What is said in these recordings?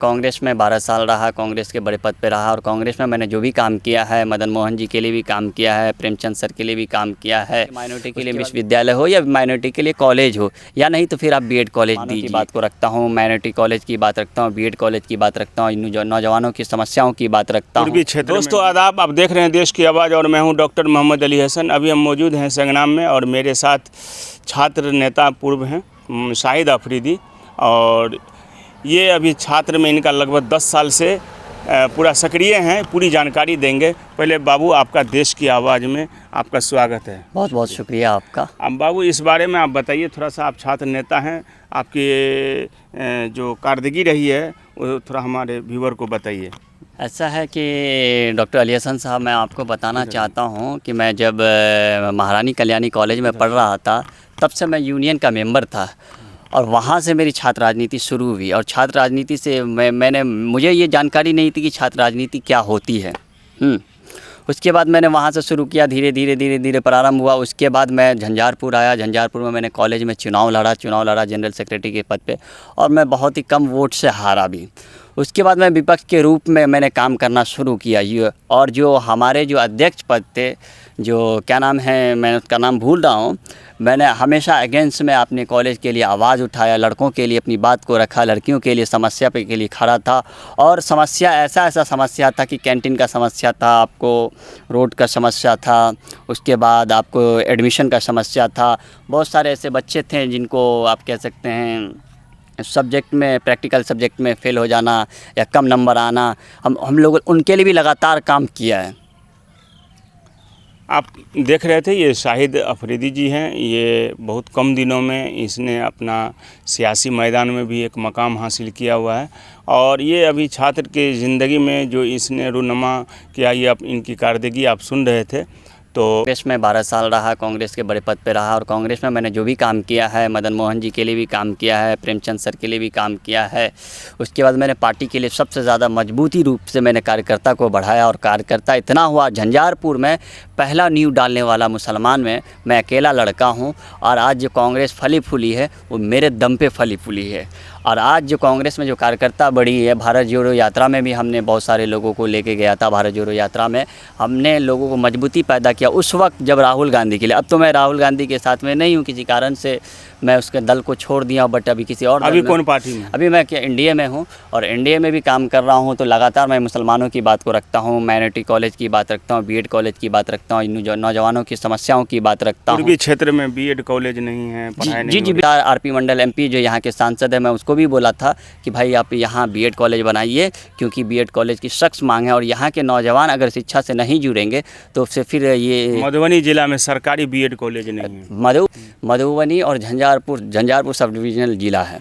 कांग्रेस में 12 साल रहा, कांग्रेस के बड़े पद पे रहा और कांग्रेस में मैंने जो भी काम किया है, मदन मोहन जी के लिए भी काम किया है, प्रेमचंद सर के लिए भी काम किया है। माइनॉरिटी के लिए विश्वविद्यालय हो या माइनॉरिटी के लिए कॉलेज हो, या नहीं तो फिर आप बीएड कॉलेज दीजिए। की बात को रखता हूँ, माइनॉरिटी कॉलेज की बात रखता हूँ, बीएड कॉलेज की बात रखता हूँ, नौजवानों की समस्याओं की बात रखता हूँ। दोस्तों आदाब, आप देख रहे हैं देश की आवाज़ और मैं हूं डॉक्टर मोहम्मद अली हसन। अभी हम मौजूद हैं संगनाम में और मेरे साथ छात्र नेता पूर्व हैं शाहिद अफरीदी, और ये अभी छात्र में इनका लगभग 10 साल से पूरा सक्रिय हैं। पूरी जानकारी देंगे। पहले बाबू, आपका देश की आवाज़ में आपका स्वागत है। बहुत बहुत शुक्रिया आपका। अब बाबू, इस बारे में आप बताइए थोड़ा सा। आप छात्र नेता हैं, आपकी जो कारदगी रही है वो थोड़ा हमारे व्यूअर को बताइए। ऐसा है कि डॉक्टर अली हसन साहब, मैं आपको बताना चाहता हूं कि मैं जब महारानी कल्याणी कॉलेज में पढ़ रहा था तब से मैं यूनियन का मेंबर था और वहाँ से मेरी छात्र राजनीति शुरू हुई। और छात्र राजनीति से मुझे ये जानकारी नहीं थी कि छात्र राजनीति क्या होती है। उसके बाद मैंने वहाँ से शुरू किया, धीरे धीरे प्रारंभ हुआ। उसके बाद मैं झंझारपुर आया। झंझारपुर में मैंने कॉलेज में चुनाव लड़ा जनरल सेक्रेटरी के पद पे, और मैं बहुत ही कम वोट से हारा भी। उसके बाद मैं विपक्ष के रूप में मैंने काम करना शुरू किया ये, और जो हमारे जो अध्यक्ष पद थे, जो क्या नाम है, मैं उसका नाम भूल रहा हूँ, मैंने हमेशा अगेंस्ट में अपने कॉलेज के लिए आवाज़ उठाया, लड़कों के लिए अपनी बात को रखा, लड़कियों के लिए समस्या पे के लिए खड़ा था। और समस्या ऐसा समस्या था कि कैंटीन का समस्या था, आपको रोड का समस्या था, उसके बाद आपको एडमिशन का समस्या था। बहुत सारे ऐसे बच्चे थे जिनको आप कह सकते हैं सब्जेक्ट में, प्रैक्टिकल सब्जेक्ट में फ़ेल हो जाना या कम नंबर आना। हम लोग उनके लिए भी लगातार काम किया है। आप देख रहे थे, ये शाहिद अफरीदी जी हैं। ये बहुत कम दिनों में इसने अपना सियासी मैदान में भी एक मकाम हासिल किया हुआ है, और ये अभी छात्र की ज़िंदगी में जो इसने रूनुमा किया, ये इनकी कारदगी आप सुन रहे थे। तो कांग्रेस में 12 साल रहा, कांग्रेस के बड़े पद पे रहा और कांग्रेस में मैंने जो भी काम किया है, मदन मोहन जी के लिए भी काम किया है, प्रेमचंद सर के लिए भी काम किया है। उसके बाद मैंने पार्टी के लिए सबसे ज़्यादा मजबूती रूप से मैंने कार्यकर्ता को बढ़ाया, और कार्यकर्ता इतना हुआ, झंझारपुर में पहला नींव डालने वाला मुसलमान में मैं अकेला लड़का हूँ। और आज जो कांग्रेस फली फूली है वो मेरे दम पे फली फूली है। और आज जो कांग्रेस में जो कार्यकर्ता बढ़ी है, भारत जोड़ो यात्रा में भी हमने बहुत सारे लोगों को लेके गया था। भारत जोड़ो यात्रा में हमने लोगों को मजबूती पैदा किया उस वक्त जब राहुल गांधी के लिए। अब तो मैं राहुल गांधी के साथ में नहीं हूँ, किसी कारण से मैं उसके दल को छोड़ दिया, बट अभी किसी और अभी कौन पार्टी में? अभी मैं एनडीए में हूँ, और एनडीए में भी काम कर रहा हूँ। तो लगातार मैं मुसलमानों की बात को रखता हूँ, माइनॉरिटी कॉलेज की बात रखता हूँ, बीएड कॉलेज की बात रखता हूँ, नौजवानों की समस्याओं की बात रखता हूँ। पूर्वी क्षेत्र में बीएड कॉलेज नहीं है, पढ़ाई नहीं। जी, आरपी मंडल एमपी जो यहाँ के सांसद है, मैं उसको भी बोला था कि भाई आप यहाँ बीएड कॉलेज बनाइए, क्योंकि बीएड कॉलेज की सख्त मांग है। और यहाँ के नौजवान अगर शिक्षा से नहीं जुड़ेंगे तो उससे फिर ये मधुबनी जिला में सरकारी बीएड कॉलेज नहीं है। मधुबनी और झंझारपुर सब डिविजनल जिला है।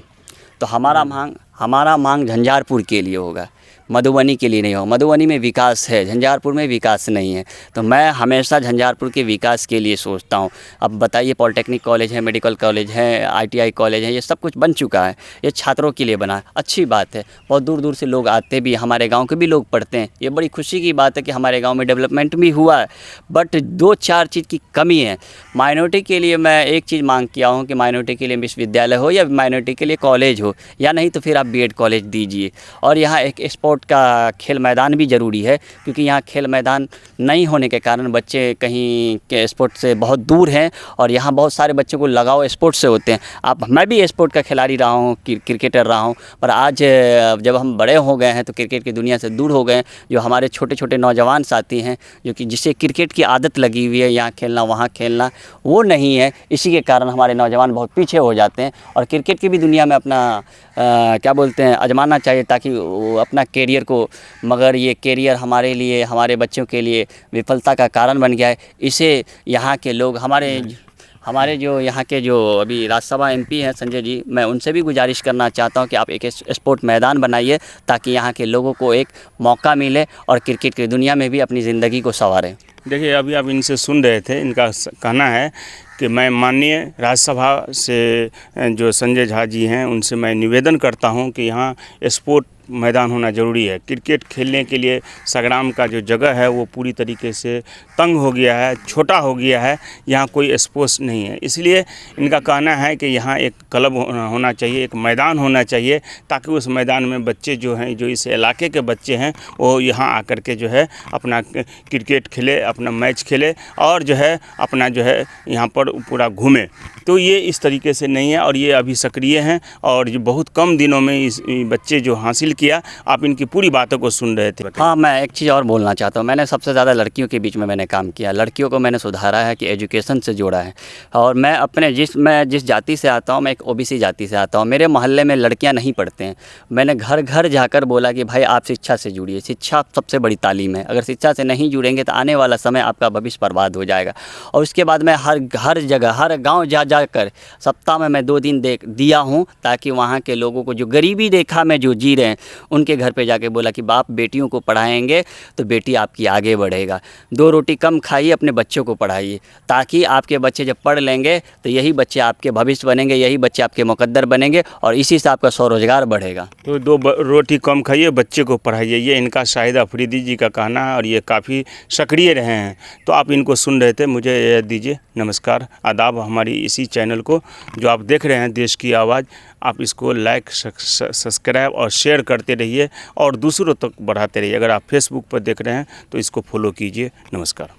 तो हमारा मांग झंझारपुर के लिए होगा, मधुबनी के लिए नहीं हो। मधुबनी में विकास है, झंझारपुर में विकास नहीं है। तो मैं हमेशा झंझारपुर के विकास के लिए सोचता हूँ। अब बताइए, पॉलिटेक्निक कॉलेज है, मेडिकल कॉलेज है, आईटीआई कॉलेज है, ये सब कुछ बन चुका है। ये छात्रों के लिए बना है, अच्छी बात है। बहुत दूर दूर से लोग आते भी, हमारे गाँव के भी लोग पढ़ते हैं। ये बड़ी खुशी की बात है कि हमारे गाँव में डेवलपमेंट भी हुआ है। बट 2-4 चीज़ की कमी है। माइनॉरिटी के लिए मैं एक चीज़ मांग किया हूँ कि माइनॉरिटी के लिए विश्वविद्यालय हो या माइनॉरिटी के लिए कॉलेज हो, या नहीं तो फिर आप बीएड कॉलेज दीजिए। और यहाँ एक स्पोर्ट का खेल मैदान भी ज़रूरी है, क्योंकि यहाँ खेल मैदान नहीं होने के कारण बच्चे कहीं के स्पोर्ट से बहुत दूर हैं, और यहाँ बहुत सारे बच्चों को लगाव स्पोर्ट से होते हैं। मैं भी स्पोर्ट का खिलाड़ी रहा हूँ, क्रिकेटर रहा हूँ, पर आज जब हम बड़े हो गए हैं तो क्रिकेट की दुनिया से दूर हो गए हैं। जो हमारे छोटे छोटे नौजवान साथी हैं, जो कि जिसे क्रिकेट की आदत लगी हुई है, यहाँ खेलना वहाँ खेलना, वो नहीं है। इसी के कारण हमारे नौजवान बहुत पीछे हो जाते हैं। और क्रिकेट की भी दुनिया में अपना क्या बोलते हैं, आजमाना चाहिए, ताकि वो अपना कैरियर को, मगर ये कैरियर हमारे लिए, हमारे बच्चों के लिए विफलता का कारण बन गया है। इसे यहाँ के लोग, हमारे जो यहाँ के जो अभी राज्यसभा एमपी हैं संजय जी, मैं उनसे भी गुजारिश करना चाहता हूँ कि आप एक स्पोर्ट मैदान बनाइए, ताकि यहाँ के लोगों को एक मौका मिले और क्रिकेट की दुनिया में भी अपनी ज़िंदगी को संवारें। देखिए, अभी आप इनसे सुन रहे थे, इनका कहना है कि मैं माननीय राज्यसभा से जो संजय झा जी हैं, उनसे मैं निवेदन करता हूं कि यहाँ स्पोर्ट मैदान होना ज़रूरी है। क्रिकेट खेलने के लिए संग्राम का जो जगह है वो पूरी तरीके से तंग हो गया है, छोटा हो गया है, यहाँ कोई स्पोर्ट्स नहीं है। इसलिए इनका कहना है कि यहाँ एक क्लब होना चाहिए, एक मैदान होना चाहिए, ताकि उस मैदान में बच्चे जो हैं, जो इस इलाके के बच्चे हैं, वो यहाँ आकर के जो है अपना क्रिकेट खेले, अपना मैच खेले और जो है अपना जो है यहाँ पर पूरा घूमे। तो ये इस तरीके से नहीं है और ये अभी सक्रिय हैं और जो बहुत कम दिनों में इस बच्चे जो हासिल किया, आप इनकी पूरी बातों को सुन रहे थे। हाँ, मैं एक चीज़ और बोलना चाहता हूँ। मैंने सबसे ज़्यादा लड़कियों के बीच में मैंने काम किया, लड़कियों को मैंने सुधारा है कि एजुकेशन से जोड़ा है। और मैं जिस जाति से आता हूँ, मैं एक ओबीसी जाति से आता हूँ। मेरे मोहल्ले में लड़कियाँ नहीं पढ़ते हैं। मैंने घर घर जाकर बोला कि भाई आप शिक्षा से जुड़िए, शिक्षा सबसे बड़ी तालीम है। अगर शिक्षा से नहीं जुड़ेंगे तो आने वाला समय आपका भविष्य बर्बाद हो जाएगा। और उसके बाद मैं हर जगह, हर गाँव जा कर सप्ताह में मैं 2 दिन दिया हूँ, ताकि वहाँ के लोगों को जो गरीबी रेखा में जो जी रहे हैं, उनके घर पे जाके बोला कि बाप बेटियों को पढ़ाएंगे तो बेटी आपकी आगे बढ़ेगा। 2 रोटी कम खाइए, अपने बच्चों को पढ़ाइए, ताकि आपके बच्चे जब पढ़ लेंगे तो यही बच्चे आपके भविष्य बनेंगे, यही बच्चे आपके मुकद्दर बनेंगे और इसी से आपका स्वरोजगार बढ़ेगा। तो 2 रोटी कम खाइए, बच्चे को पढ़ाइए, ये इनका शाहिद अफरीदी जी का कहना है और ये काफ़ी सक्रिय रहे हैं। तो आप इनको सुन रहे थे, मुझे दीजिए नमस्कार, आदाब। हमारी इसी चैनल को जो आप देख रहे हैं, देश की आवाज़, आप इसको लाइक, सब्सक्राइब और शेयर करते रहिए और दूसरों तक बढ़ाते रहिए। अगर आप फेसबुक पर देख रहे हैं तो इसको फॉलो कीजिए। नमस्कार।